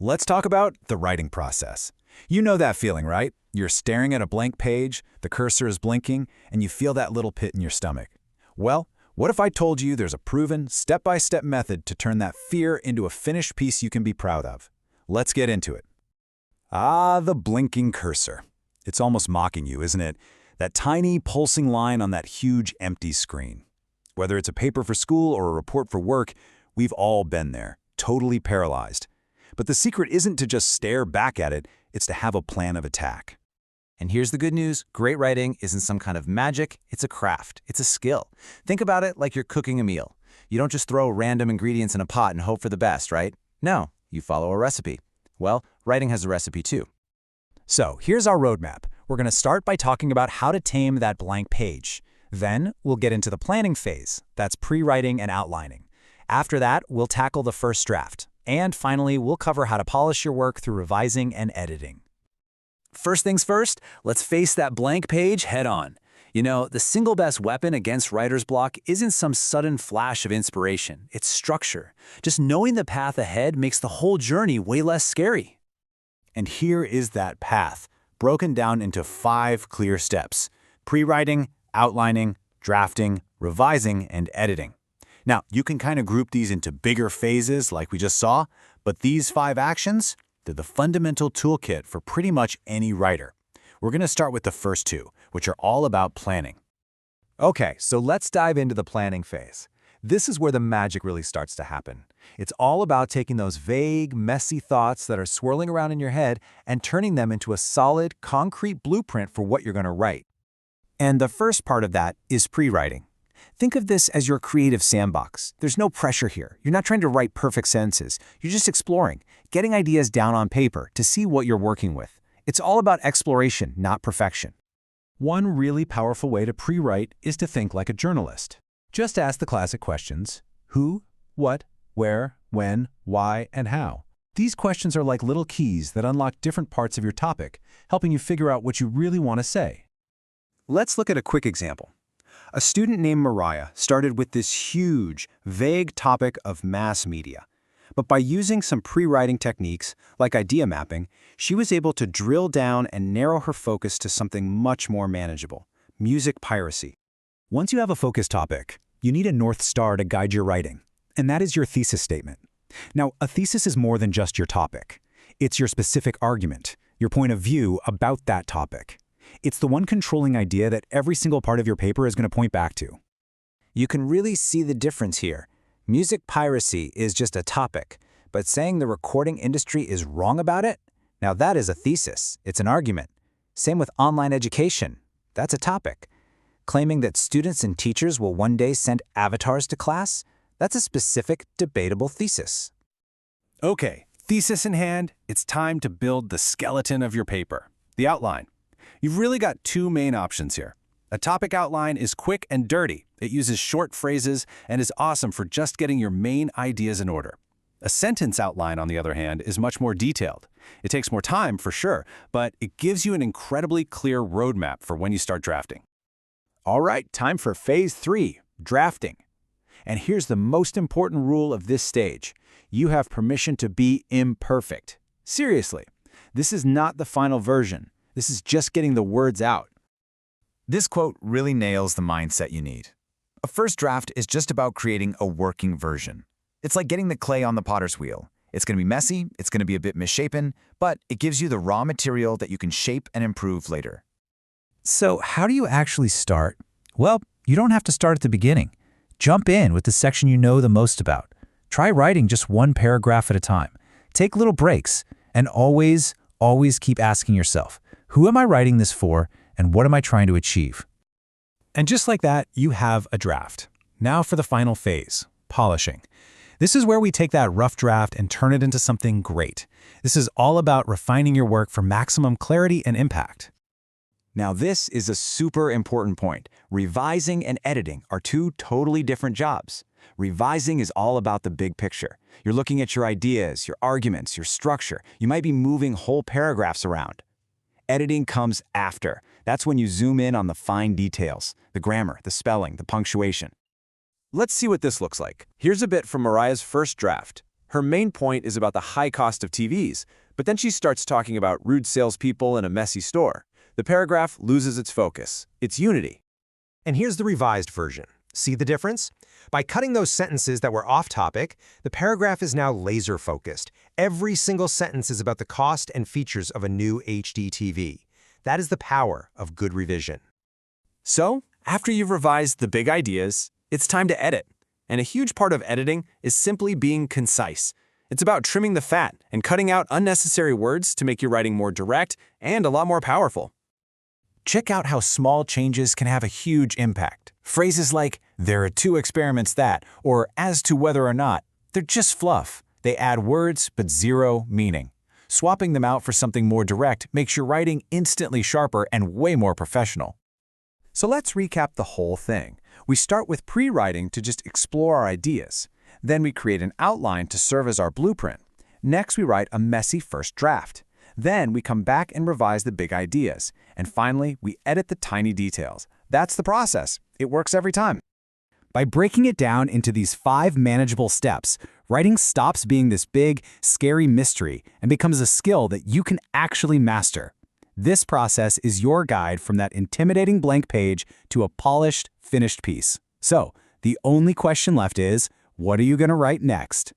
Let's talk about the writing process. You know that feeling, right? You're staring at a blank page, the cursor is blinking, and you feel that little pit in your stomach. Well, what if I told you there's a proven, step-by-step method to turn that fear into a finished piece you can be proud of? Let's get into it. Ah, the blinking cursor. It's almost mocking you, isn't it? That tiny, pulsing line on that huge, empty screen. Whether it's a paper for school or a report for work, we've all been there, totally paralyzed. But the secret isn't to just stare back at it, it's to have a plan of attack. And here's the good news, great writing isn't some kind of magic, it's a craft, it's a skill. Think about it like you're cooking a meal. You don't just throw random ingredients in a pot and hope for the best, right? No, you follow a recipe. Well, writing has a recipe too. So here's our roadmap. We're going to start by talking about how to tame that blank page. Then we'll get into the planning phase, that's pre-writing and outlining. After that, we'll tackle the first draft. And finally, we'll cover how to polish your work through revising and editing. First things first, let's face that blank page head on. You know, the single best weapon against writer's block isn't some sudden flash of inspiration, it's structure. Just knowing the path ahead makes the whole journey way less scary. And here is that path, broken down into 5 clear steps: pre-writing, outlining, drafting, revising, and editing. Now, you can kind of group these into bigger phases like we just saw, but these 5 actions, they're the fundamental toolkit for pretty much any writer. We're going to start with the first 2, which are all about planning. Okay, so let's dive into the planning phase. This is where the magic really starts to happen. It's all about taking those vague, messy thoughts that are swirling around in your head and turning them into a solid, concrete blueprint for what you're going to write. And the first part of that is pre-writing. Think of this as your creative sandbox. There's no pressure here. You're not trying to write perfect sentences. You're just exploring, getting ideas down on paper to see what you're working with. It's all about exploration, not perfection. One really powerful way to pre-write is to think like a journalist. Just ask the classic questions: who, what, where, when, why, and how. These questions are like little keys that unlock different parts of your topic, helping you figure out what you really want to say. Let's look at a quick example. A student named Mariah started with this huge, vague topic of mass media. But by using some pre-writing techniques, like idea mapping, she was able to drill down and narrow her focus to something much more manageable: music piracy. Once you have a focus topic, you need a North Star to guide your writing, and that is your thesis statement. Now, a thesis is more than just your topic. It's your specific argument, your point of view about that topic. It's the one controlling idea that every single part of your paper is going to point back to. You can really see the difference here. Music piracy is just a topic, but saying the recording industry is wrong about it? Now that is a thesis, it's an argument. Same with online education, that's a topic. Claiming that students and teachers will one day send avatars to class? That's a specific, debatable thesis. Okay, thesis in hand, it's time to build the skeleton of your paper, the outline. You've really got 2 main options here. A topic outline is quick and dirty. It uses short phrases and is awesome for just getting your main ideas in order. A sentence outline, on the other hand, is much more detailed. It takes more time, for sure, but it gives you an incredibly clear roadmap for when you start drafting. All right, time for phase 3, drafting. And here's the most important rule of this stage. You have permission to be imperfect. Seriously, this is not the final version. This is just getting the words out. This quote really nails the mindset you need. A first draft is just about creating a working version. It's like getting the clay on the potter's wheel. It's going to be messy, it's going to be a bit misshapen, but it gives you the raw material that you can shape and improve later. So how do you actually start? Well, you don't have to start at the beginning. Jump in with the section you know the most about. Try writing just 1 paragraph at a time. Take little breaks, and always keep asking yourself, who am I writing this for, and what am I trying to achieve? And just like that, you have a draft. Now for the final phase, polishing. This is where we take that rough draft and turn it into something great. This is all about refining your work for maximum clarity and impact. Now this is a super important point. Revising and editing are 2 totally different jobs. Revising is all about the big picture. You're looking at your ideas, your arguments, your structure. You might be moving whole paragraphs around. Editing comes after. That's when you zoom in on the fine details, the grammar, the spelling, the punctuation. Let's see what this looks like. Here's a bit from Mariah's first draft. Her main point is about the high cost of TVs, but then she starts talking about rude salespeople in a messy store. The paragraph loses its focus, its unity. And here's the revised version. See the difference? By cutting those sentences that were off topic, the paragraph is now laser-focused. Every single sentence is about the cost and features of a new HD TV. That is the power of good revision. So, after you've revised the big ideas, it's time to edit. And a huge part of editing is simply being concise. It's about trimming the fat and cutting out unnecessary words to make your writing more direct and a lot more powerful. Check out how small changes can have a huge impact. Phrases like, "there are two experiments that," or "as to whether or not," they're just fluff. They add words but zero meaning. Swapping them out for something more direct makes your writing instantly sharper and way more professional. So let's recap the whole thing. We start with pre-writing to just explore our ideas. Then we create an outline to serve as our blueprint. Next, we write a messy first draft. Then we come back and revise the big ideas. And finally, we edit the tiny details. That's the process. It works every time. By breaking it down into these 5 manageable steps, writing stops being this big, scary mystery and becomes a skill that you can actually master. This process is your guide from that intimidating blank page to a polished, finished piece. So, the only question left is, what are you going to write next?